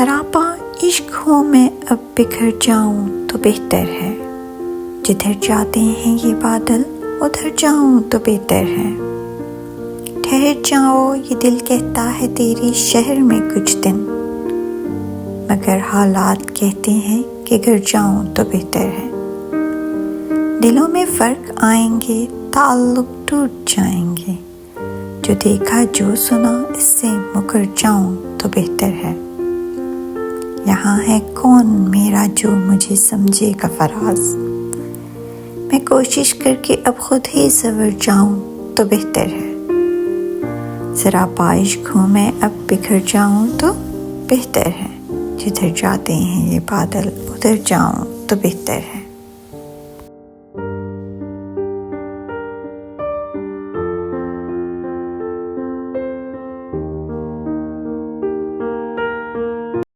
सरापा इश्क हो मैं अब बिखर जाऊं तो बेहतर है, जिधर जाते हैं ये बादल उधर जाऊं तो बेहतर है। ठहर जाओ ये दिल कहता है तेरे शहर में कुछ दिन, मगर हालात कहते हैं कि घर जाऊं तो बेहतर है। दिलों में फर्क आएंगे, ताल्लुक टूट जाएंगे, जो देखा जो सुना इससे मुकर जाऊं तो बेहतर है। यहाँ है कौन मेरा जो मुझे समझेगा फराज, मैं कोशिश करके अब खुद ही सवर जाऊं तो बेहतर है। जरा बारिश हूँ मैं अब बिखर जाऊं तो बेहतर है, जिधर जाते हैं ये बादल उधर जाऊं तो बेहतर है।